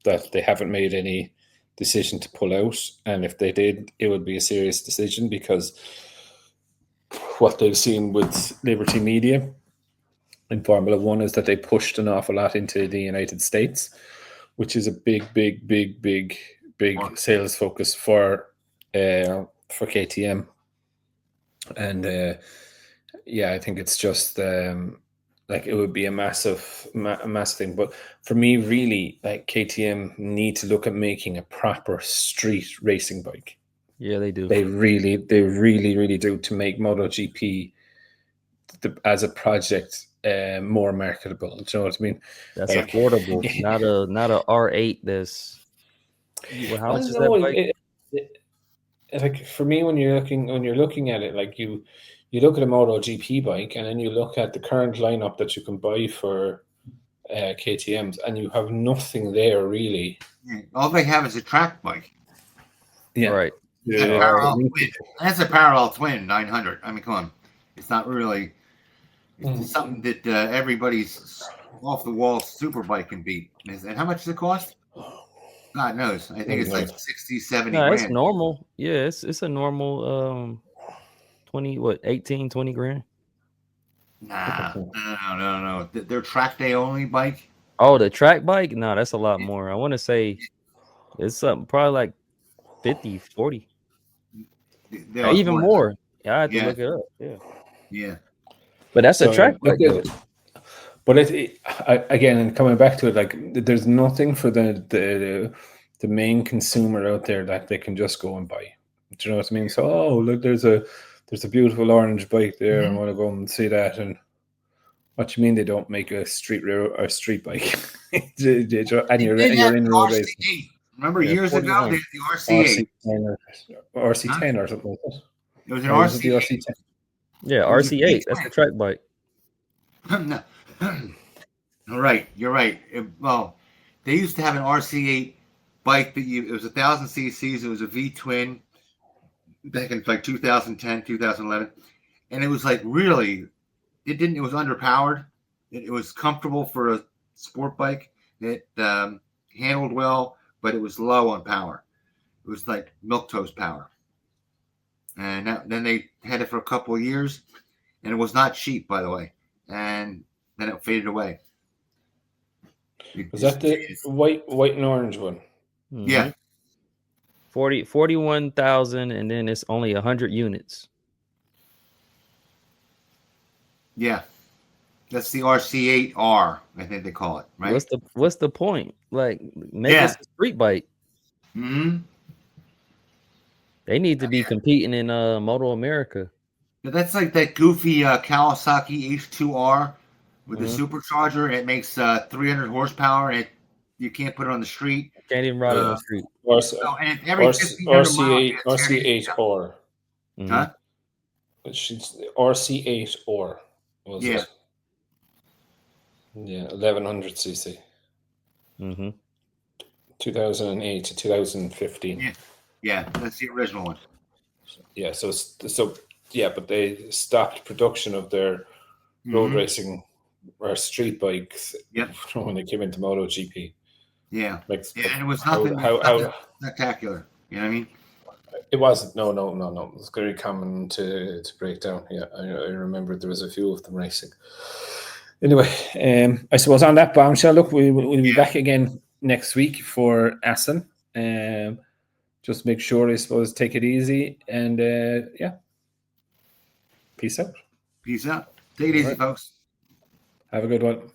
Speaker 2: that they haven't made any decision to pull out, and if they did, it would be a serious decision because what they've seen with Liberty Media in Formula One is that they pushed an awful lot into the United States, which is a big sales focus for KTM. And I think it's just like it would be a massive thing. But for me, really, like KTM need to look at making a proper street racing bike.
Speaker 3: Yeah, they do.
Speaker 2: They really do, to make MotoGP as a project more marketable. Do you know what I mean?
Speaker 3: That's affordable, not a R8. That's how much is that bike?
Speaker 2: Like for me, when you're looking at it, like you look at a MotoGP bike, and then you look at the current lineup that you can buy for KTM's, and you have nothing there really.
Speaker 1: Yeah. All they have is a track bike.
Speaker 3: Yeah, right.
Speaker 1: That's a parallel twin 900. I mean, come on, it's not really. It's something that everybody's off the wall super bike can beat. And how much does it cost? God knows. I think it's like 60, 70 grand.
Speaker 3: It's normal. Yeah, it's a normal 18, 20 grand.
Speaker 1: Nah, no. Their track day only bike.
Speaker 3: Oh, the track bike? No, that's a lot more. I want to say it's something probably like 50, 40. Even more. Yeah, I have to look it up. Yeah. But that's a track bike.
Speaker 2: But again, and coming back to it, like there's nothing for the main consumer out there that they can just go and buy. Do you know what I mean? So, look, there's a beautiful orange bike there. I want to go and see that. And what do you mean they don't make a street bike? And you're in road racing.
Speaker 1: Remember years ago, the RC8.
Speaker 2: RC10 or something like that.
Speaker 1: It was an RC10.
Speaker 3: Yeah, RC8. That's the track bike.
Speaker 1: No. All right, you're right. Well, they used to have an RC8 bike that it was 1,000 cc's. It was a V twin back in like 2010, 2011, and it was like really, it was underpowered. It was comfortable for a sport bike. It handled well, but it was low on power. It was like milquetoast power. And then they had it for a couple of years, and it was not cheap, by the way. And then it faded away.
Speaker 2: Was that the white and orange one?
Speaker 3: Mm-hmm.
Speaker 1: Yeah.
Speaker 3: 41,000, and then it's only 100 units.
Speaker 1: Yeah. That's the RC8R, I think they call it, right?
Speaker 3: What's the point? Like, make it a street bike.
Speaker 1: Mm-hmm.
Speaker 3: They need to be competing in Moto America.
Speaker 1: That's like that goofy Kawasaki H2R with the supercharger. It makes 300 horsepower, and you can't put it on the street.
Speaker 3: Can't even ride it on the street.
Speaker 1: And every
Speaker 2: RC8R.
Speaker 1: Huh?
Speaker 2: RC8R. Was it? Yeah, 1100 cc. 2008 to 2015.
Speaker 1: Yeah, that's the original one.
Speaker 2: Yeah, but they stopped production of their road racing or street bikes when they came into MotoGP.
Speaker 1: Yeah. And it was nothing spectacular. You know what I mean?
Speaker 2: It wasn't. No. It was very common to break down. Yeah, I remember there was a few of them racing. Anyway, I suppose on that bombshell, look, we'll be back again next week for Assen. Just make sure, I suppose, take it easy, and peace out.
Speaker 1: Peace out. Take it easy, folks.
Speaker 2: Have a good one.